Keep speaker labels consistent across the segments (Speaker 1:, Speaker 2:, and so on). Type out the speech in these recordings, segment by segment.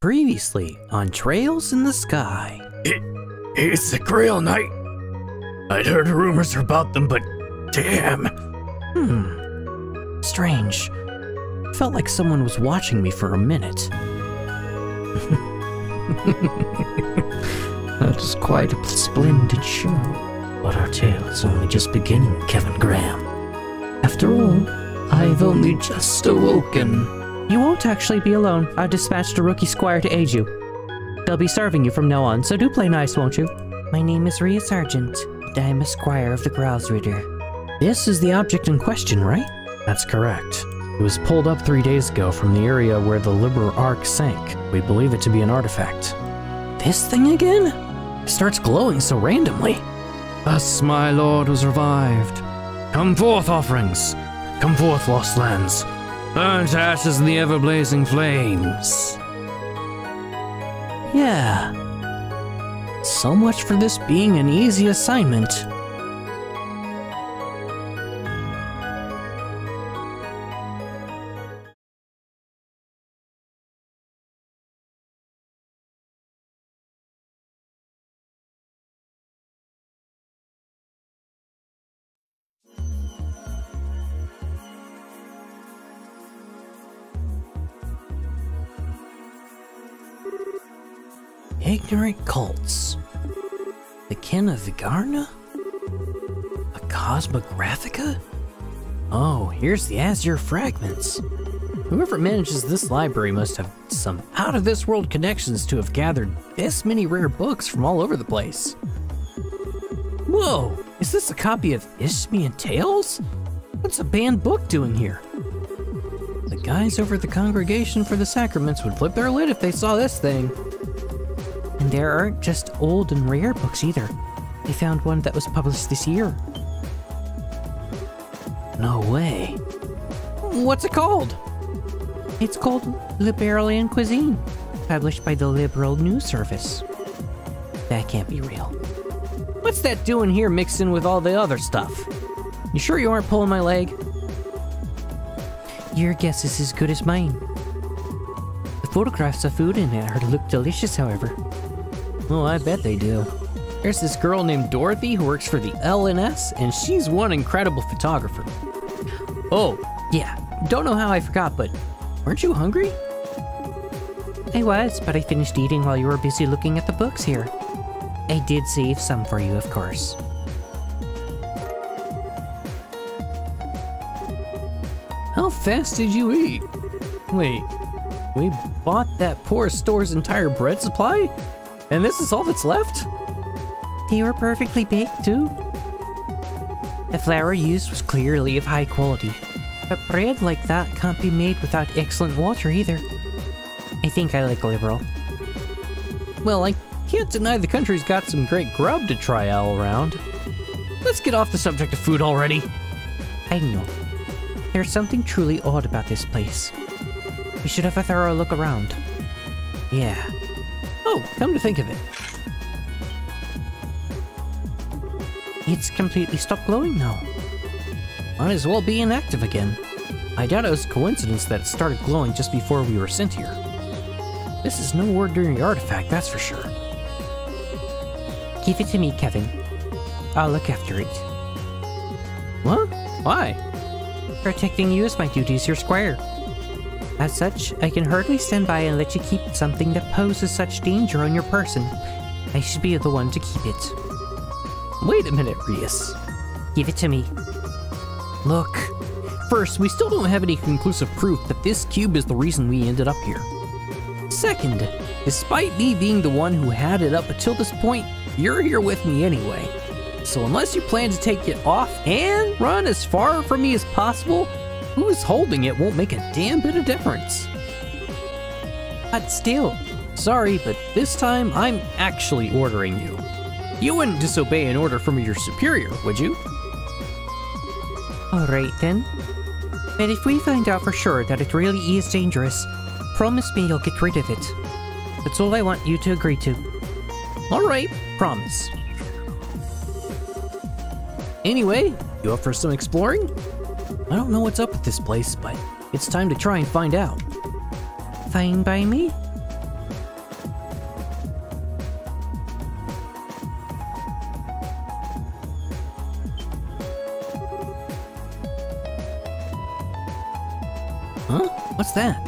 Speaker 1: Previously on Trails in the Sky.
Speaker 2: It's the Grail Knight. I'd heard rumors about them, but damn.
Speaker 1: Strange. Felt like someone was watching me for a minute.
Speaker 3: That is quite a splendid show. But our tale's only just beginning, Kevin Graham. After all, I've only just awoken.
Speaker 1: You won't actually be alone. I've dispatched a rookie squire to aid you. They'll be serving you from now on, so do play nice, won't you? My name is Ries Sergeant, and I am a squire of the Growlsritter. This is the object in question, right?
Speaker 4: That's correct. It was pulled up 3 days ago from the area where the Liber Ark sank. We believe it to be an artifact.
Speaker 1: This thing again? It starts glowing so randomly.
Speaker 4: Thus my lord was revived. Come forth, offerings. Come forth, lost lands. Burn to ashes in the ever-blazing flames.
Speaker 1: Yeah. So much for this being an easy assignment. Ignorant cults. The kin of Vigarna? A Cosmographica? Oh, here's the Azure fragments. Whoever manages this library must have some out-of-this-world connections to have gathered this many rare books from all over the place. Whoa! Is this a copy of Isthmian Tales? What's a banned book doing here? The guys over at the Congregation for the Sacraments would flip their lid if they saw this thing. And there aren't just old and rare books either. They found one that was published this year. No way. What's it called? It's called Liberalian Cuisine, published by the Liberal News Service. That can't be real. What's that doing here mixed in with all the other stuff? You sure you aren't pulling my leg? Your guess is as good as mine. The photographs of food in it look delicious, however. Oh, I bet they do. There's this girl named Dorothy who works for the LNS, and she's one incredible photographer. Oh, yeah, don't know how I forgot, but weren't you hungry? I was, but I finished eating while you were busy looking at the books here. I did save some for you, of course. How fast did you eat? Wait, we bought that poor store's entire bread supply? And this is all that's left? They were perfectly baked, too. The flour used was clearly of high quality, but bread like that can't be made without excellent water either. I think I like Liberal. Well, I can't deny the country's got some great grub to try all around. Let's get off the subject of food already. I know. There's something truly odd about this place. We should have a thorough look around. Yeah. Oh, come to think of it. It's completely stopped glowing now. Might as well be inactive again. I doubt it was a coincidence that it started glowing just before we were sent here. This is no ordinary artifact, that's for sure. Give it to me, Kevin. I'll look after it. What? Why? Protecting you is my duty as your squire. As such, I can hardly stand by and let you keep something that poses such danger on your person. I should be the one to keep it. Wait a minute, Ries. Give it to me. Look, first, we still don't have any conclusive proof that this cube is the reason we ended up here. Second, despite me being the one who had it up until this point, you're here with me anyway. So unless you plan to take it off and run as far from me as possible, who's holding it won't make a damn bit of difference. But still, sorry, but this time I'm actually ordering you. You wouldn't disobey an order from your superior, would you? Alright then. But if we find out for sure that it really is dangerous, promise me you'll get rid of it. That's all I want you to agree to. Alright, promise. Anyway, you up for some exploring? I don't know what's up with this place, but it's time to try and find out. Fine by me. What's that?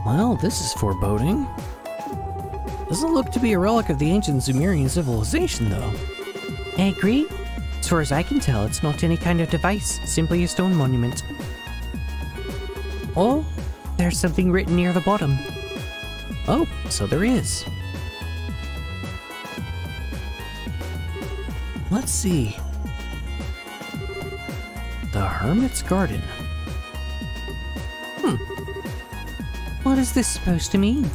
Speaker 1: Well, this is foreboding. Doesn't look to be a relic of the ancient Sumerian civilization, though. I agree. As far as I can tell, it's not any kind of device, simply a stone monument. Oh, there's something written near the bottom. Oh, so there is. Let's see. The Hermit's Garden. What is this supposed to mean?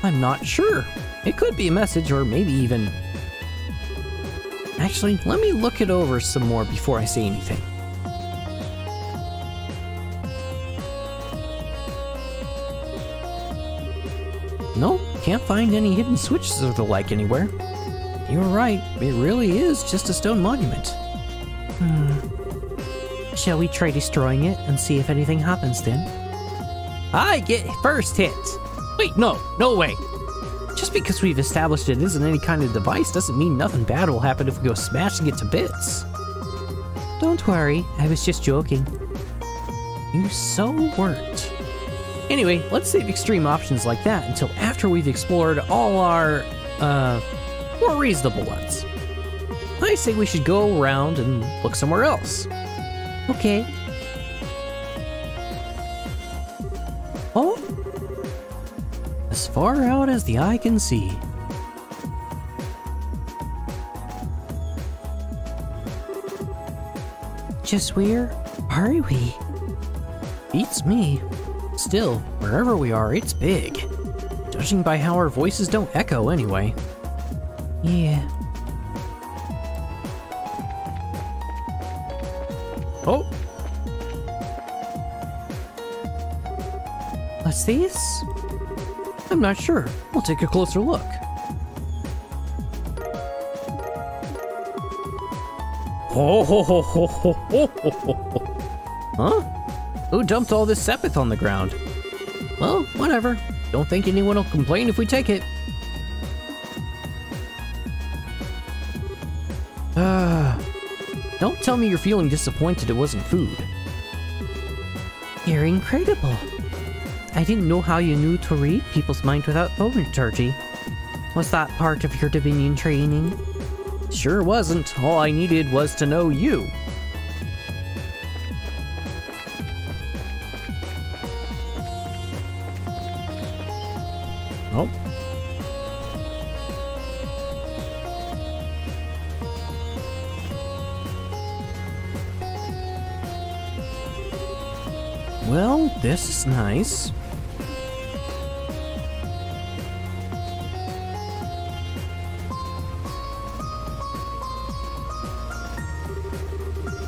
Speaker 1: I'm not sure. It could be a message, or maybe even... Actually, let me look it over some more before I say anything. Nope, can't find any hidden switches or the like anywhere. You're right, it really is just a stone monument. Shall we try destroying it and see if anything happens then? I get first hit! Wait, no way! Just because we've established it isn't any kind of device doesn't mean nothing bad will happen if we go smashing it to bits. Don't worry, I was just joking. You so weren't. Anyway, let's save extreme options like that until after we've explored all our, more reasonable ones. I say we should go around and look somewhere else. Okay. Oh? As far out as the eye can see. Just where are we? Beats me. Still, wherever we are, it's big. Judging by how our voices don't echo anyway. Yeah. Oh! What's this? I'm not sure. We'll take a closer look. Ho ho ho ho ho ho ho ho. Huh? Who dumped all this sepith on the ground? Well, whatever. Don't think anyone will complain if we take it. Don't tell me you're feeling disappointed it wasn't food. You're incredible. I didn't know how you knew to read people's mind without thaumaturgy. Was that part of your Dominion training? Sure wasn't. All I needed was to know you. Oh. Well, this is nice.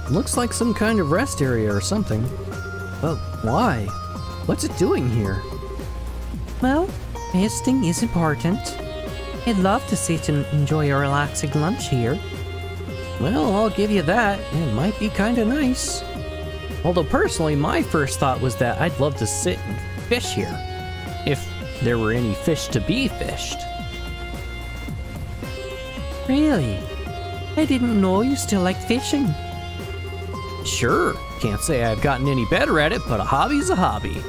Speaker 1: Looks like some kind of rest area or something. But why? What's it doing here? Well, resting is important. I'd love to sit and enjoy a relaxing lunch here. Well, I'll give you that. It might be kinda nice. Although personally, my first thought was that I'd love to sit and fish here. If there were any fish to be fished. Really? I didn't know you still liked fishing. Sure, can't say I've gotten any better at it, but a hobby's a hobby.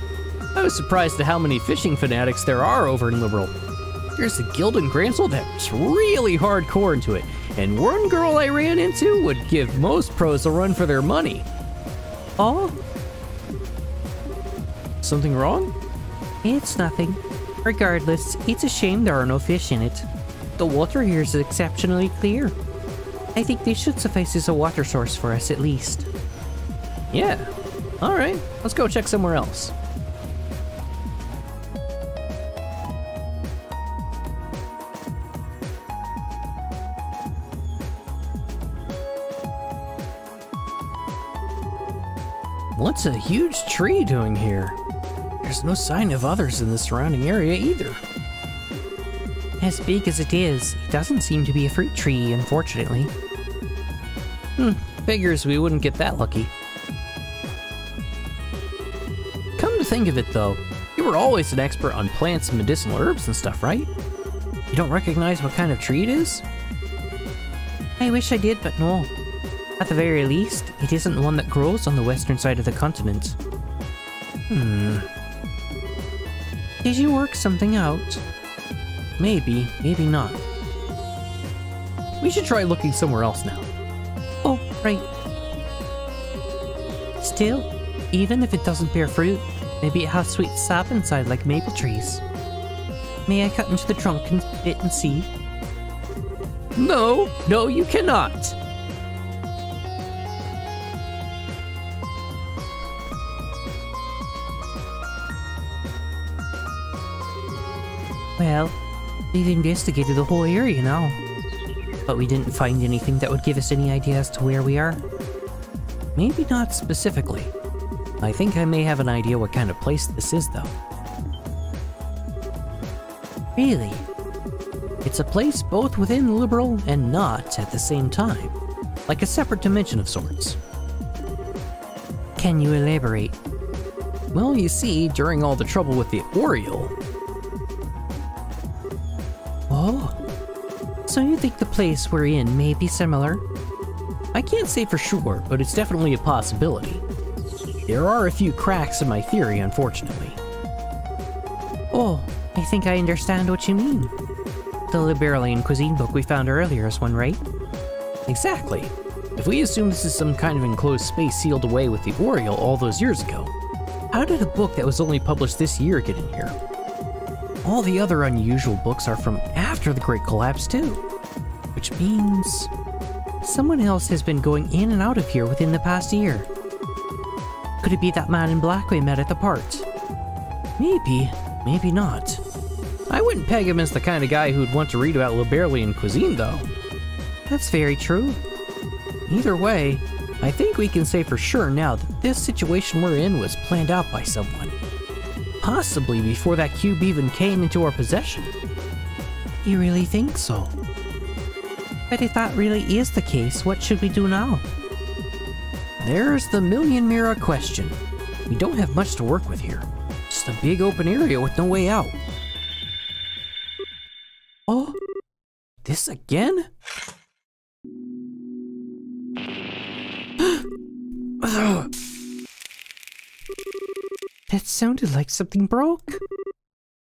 Speaker 1: I was surprised at how many fishing fanatics there are over in Liberal. There's a guild in Granville that's really hardcore into it, and one girl I ran into would give most pros a run for their money. Oh? Something wrong? It's nothing. Regardless, it's a shame there are no fish in it. The water here is exceptionally clear. I think this should suffice as a water source for us at least. Yeah. Alright, let's go check somewhere else. What's a huge tree doing here? There's no sign of others in the surrounding area either. As big as it is, it doesn't seem to be a fruit tree, unfortunately. Figures we wouldn't get that lucky. Come to think of it though, you were always an expert on plants and medicinal herbs and stuff, right? You don't recognize what kind of tree it is? I wish I did, but no. At the very least, it isn't one that grows on the western side of the continent. Did you work something out? Maybe, maybe not. We should try looking somewhere else now. Oh, right. Still, even if it doesn't bear fruit, maybe it has sweet sap inside like maple trees. May I cut into the trunk and bit and see? No, no, you cannot! Well, we've investigated the whole area now. But we didn't find anything that would give us any idea as to where we are. Maybe not specifically. I think I may have an idea what kind of place this is, though. Really? It's a place both within liberal and not at the same time. Like a separate dimension of sorts. Can you elaborate? Well, you see, during all the trouble with the Oriole... Oh, so you think the place we're in may be similar? I can't say for sure, but it's definitely a possibility. There are a few cracks in my theory, unfortunately. Oh, I think I understand what you mean. The Liberalian cuisine book we found earlier is one, right? Exactly. If we assume this is some kind of enclosed space sealed away with the Oriole all those years ago, how did a book that was only published this year get in here? All the other unusual books are from after the Great Collapse too. Which means... someone else has been going in and out of here within the past year. Could it be that man in black we met at the part? Maybe, maybe not. I wouldn't peg him as the kind of guy who'd want to read about Liberalian cuisine though. That's very true. Either way, I think we can say for sure now that this situation we're in was planned out by someone. Possibly before that cube even came into our possession. You really think so? But if that really is the case, what should we do now? There's the million mirror question. We don't have much to work with here. Just a big open area with no way out. Oh, this again? That sounded like something broke.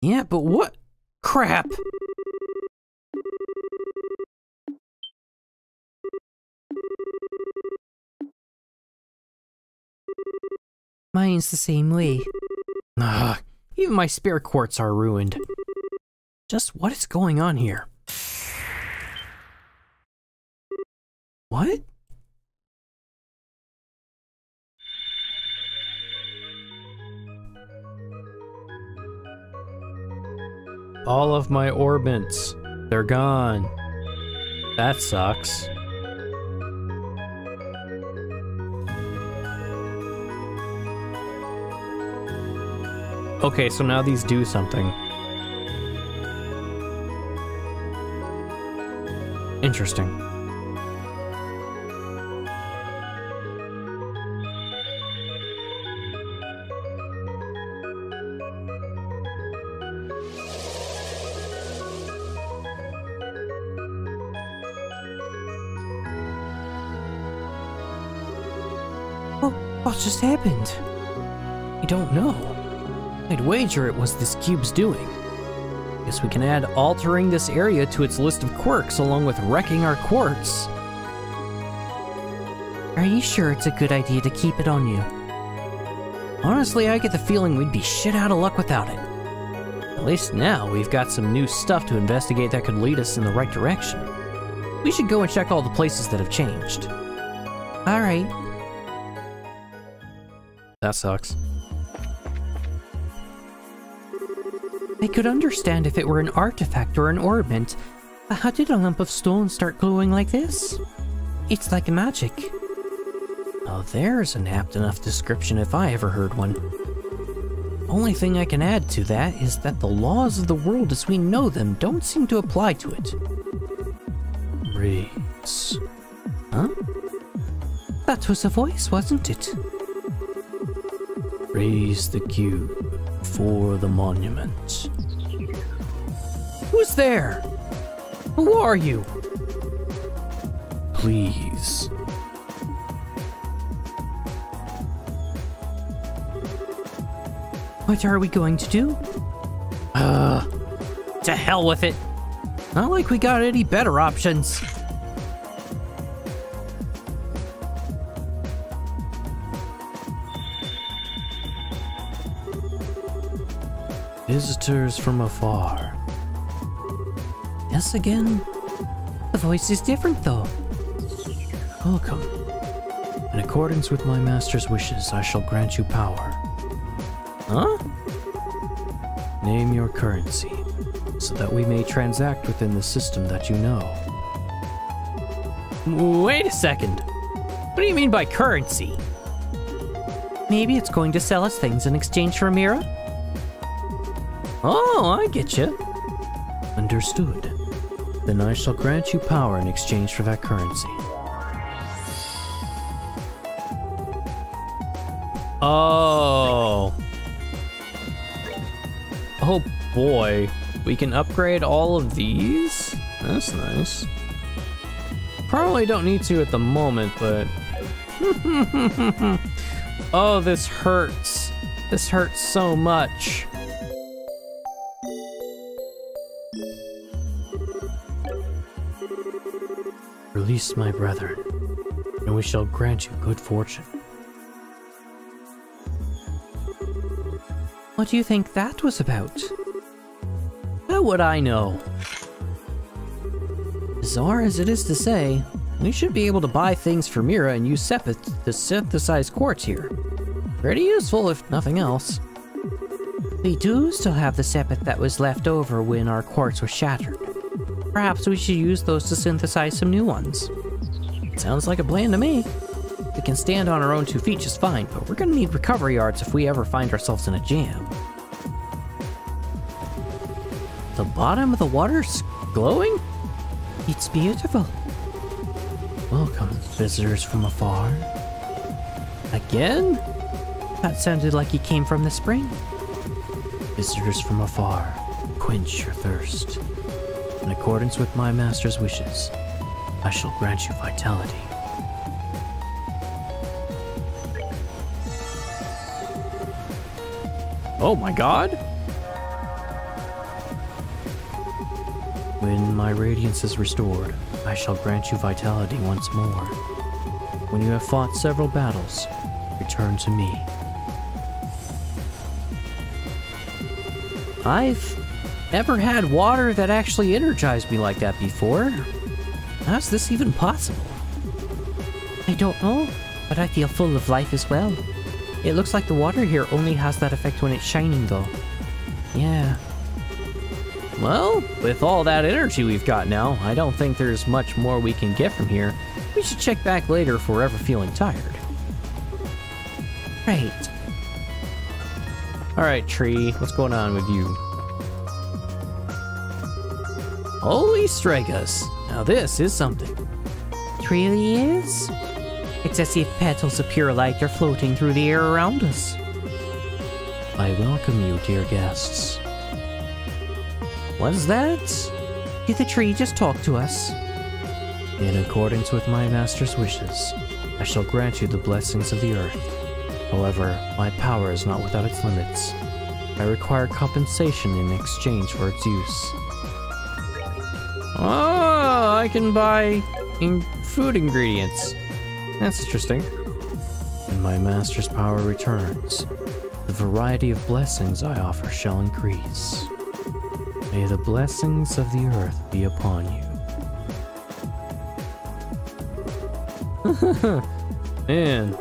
Speaker 1: Yeah, but what? Crap! Mine's the same way. Even my spare quartz are ruined. Just what is going on here? What? All of my orbits. They're gone. That sucks. Okay, so now these do something. Interesting. What just happened? I don't know. I'd wager it was this cube's doing. Guess we can add altering this area to its list of quirks along with wrecking our quartz. Are you sure it's a good idea to keep it on you? Honestly, I get the feeling we'd be shit out of luck without it. At least now we've got some new stuff to investigate that could lead us in the right direction. We should go and check all the places that have changed. Alright. That sucks. I could understand if it were an artifact or an ornament, but how did a lump of stone start glowing like this? It's like magic. Oh, there's an apt enough description if I ever heard one. Only thing I can add to that is that the laws of the world as we know them don't seem to apply to it. Ries. Huh? That was a voice, wasn't it? Ries the cube.
Speaker 4: For the monument.
Speaker 1: Who's there? Who are you?
Speaker 4: Please.
Speaker 1: What are we going to do? To hell with it. Not like we got any better options.
Speaker 4: Visitors from afar.
Speaker 1: Yes, again. The voice is different, though.
Speaker 4: Welcome. In accordance with my master's wishes, I shall grant you power.
Speaker 1: Huh?
Speaker 4: Name your currency, so that we may transact within the system that you know.
Speaker 1: Wait a second. What do you mean by currency? Maybe it's going to sell us things in exchange for Mira? Oh, I get you.
Speaker 4: Understood. Then I shall grant you power in exchange for that currency.
Speaker 1: Oh. Oh boy. We can upgrade all of these? That's nice. Probably don't need to at the moment, but... Oh, this hurts. This hurts so much.
Speaker 4: Release my brethren, and we shall grant you good fortune.
Speaker 1: What do you think that was about? How would I know? Bizarre as it is to say, we should be able to buy things for Mira and use Sepith to synthesize quartz here. Pretty useful if nothing else. We do still have the Sepith that was left over when our quartz was shattered. Perhaps we should use those to synthesize some new ones. Sounds like a plan to me. We can stand on our own 2 feet just fine, but we're gonna need recovery arts if we ever find ourselves in a jam. The bottom of the water's glowing? It's beautiful.
Speaker 4: Welcome, visitors from afar.
Speaker 1: Again? That sounded like he came from the spring.
Speaker 4: Visitors from afar, quench your thirst. In accordance with my master's wishes, I shall grant you vitality.
Speaker 1: Oh my god!
Speaker 4: When my radiance is restored, I shall grant you vitality once more. When you have fought several battles, return to me.
Speaker 1: I've never had water that actually energized me like that before. How's this even possible? I don't know, but I feel full of life as well. It looks like the water here only has that effect when it's shining though. Yeah. Well, with all that energy we've got now, I don't think there's much more we can get from here. We should check back later if we're ever feeling tired. Right. Alright, tree, what's going on with you? Holy Stregas! Now this is something. It really is? It's as if petals of pure light are floating through the air around us.
Speaker 4: I welcome you, dear guests.
Speaker 1: What's that? Did the tree just talk to us?
Speaker 4: In accordance with my master's wishes, I shall grant you the blessings of the earth. However, my power is not without its limits. I require compensation in exchange for its use.
Speaker 1: Oh, I can buy food ingredients. That's interesting.
Speaker 4: When my master's power returns, the variety of blessings I offer shall increase. May the blessings of the earth be upon you.
Speaker 1: Man,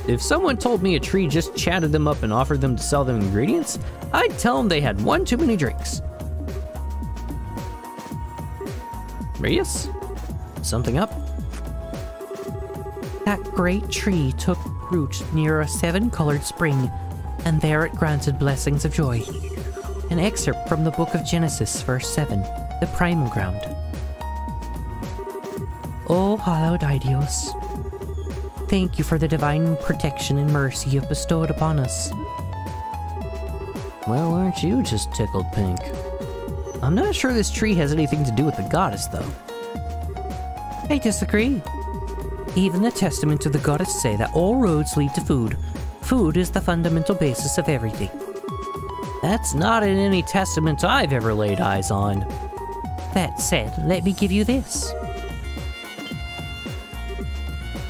Speaker 1: if someone told me a tree just chatted them up and offered them to sell them ingredients, I'd tell them they had one too many drinks. Ries? Something up? That great tree took root near a 7-colored spring, and there it granted blessings of joy. An excerpt from the book of Genesis, verse 7, the primal ground. O hallowed Idios, thank you for the divine protection and mercy you've bestowed upon us.
Speaker 4: Well, aren't you just tickled pink?
Speaker 1: I'm not sure this tree has anything to do with the goddess, though. I disagree. Even the testament to the goddess say that all roads lead to food. Food is the fundamental basis of everything.
Speaker 4: That's not in any testament I've ever laid eyes on.
Speaker 1: That said, let me give you this.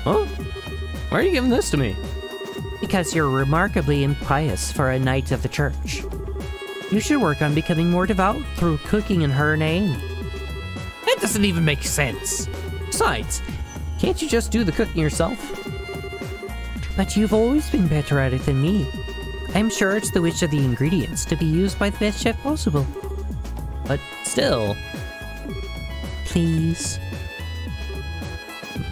Speaker 4: Huh? Why are you giving this to me?
Speaker 1: Because you're remarkably impious for a knight of the church. You should work on becoming more devout through cooking in her name.
Speaker 4: That doesn't even make sense. Besides, can't you just do the cooking yourself?
Speaker 1: But you've always been better at it than me. I'm sure it's the wish of the ingredients to be used by the best chef possible.
Speaker 4: But still...
Speaker 1: Please.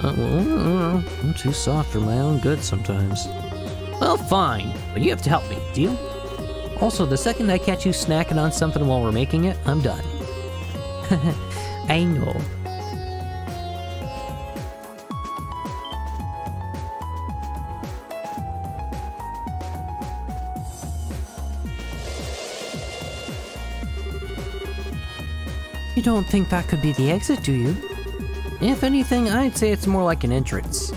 Speaker 4: I'm too soft for my own good sometimes. Well, fine, but you have to help me, deal? Also, the second I catch you snacking on something while we're making it, I'm done.
Speaker 1: I know. You don't think that could be the exit, do you?
Speaker 4: If anything, I'd say it's more like an entrance.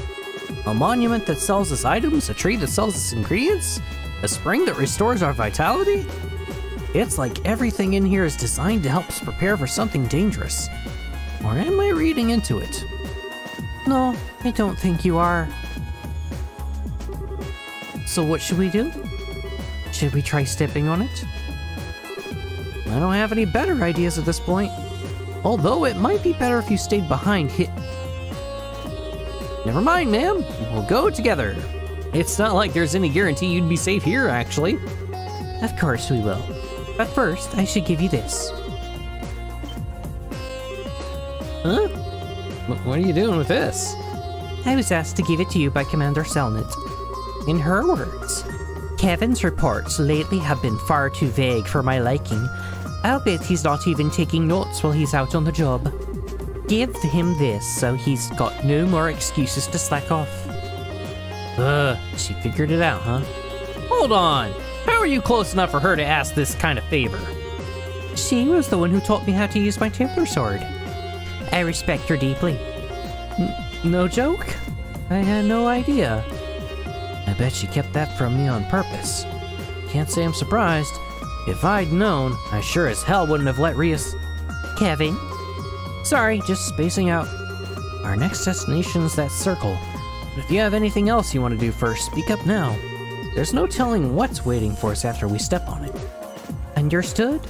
Speaker 4: A monument that sells us items, a tree that sells us ingredients, a spring that restores our vitality? It's like everything in here is designed to help us prepare for something dangerous. Or am I reading into it?
Speaker 1: No, I don't think you are.
Speaker 4: So what should we do?
Speaker 1: Should we try stepping on it?
Speaker 4: I don't have any better ideas at this point. Although it might be better if you stayed behind Never mind, ma'am. We'll go together. It's not like there's any guarantee you'd be safe here, actually.
Speaker 1: Of course we will. But first, I should give you this.
Speaker 4: Huh? What are you doing with this?
Speaker 1: I was asked to give it to you by Commander Selnet. In her words, Kevin's reports lately have been far too vague for my liking. I'll bet he's not even taking notes while he's out on the job. Give him this so he's got no more excuses to slack off.
Speaker 4: She figured it out, huh? Hold on! How are you close enough for her to ask this kind of favor?
Speaker 1: She was the one who taught me how to use my Templar sword. I respect her deeply.
Speaker 4: No joke? I had no idea. I bet she kept that from me on purpose. Can't say I'm surprised. If I'd known, I sure as hell wouldn't have let Ries...
Speaker 1: Kevin?
Speaker 4: Sorry, just spacing out. Our next destination's that circle. But if you have anything else you want to do first, speak up now. There's no telling what's waiting for us after we step on it.
Speaker 1: Understood?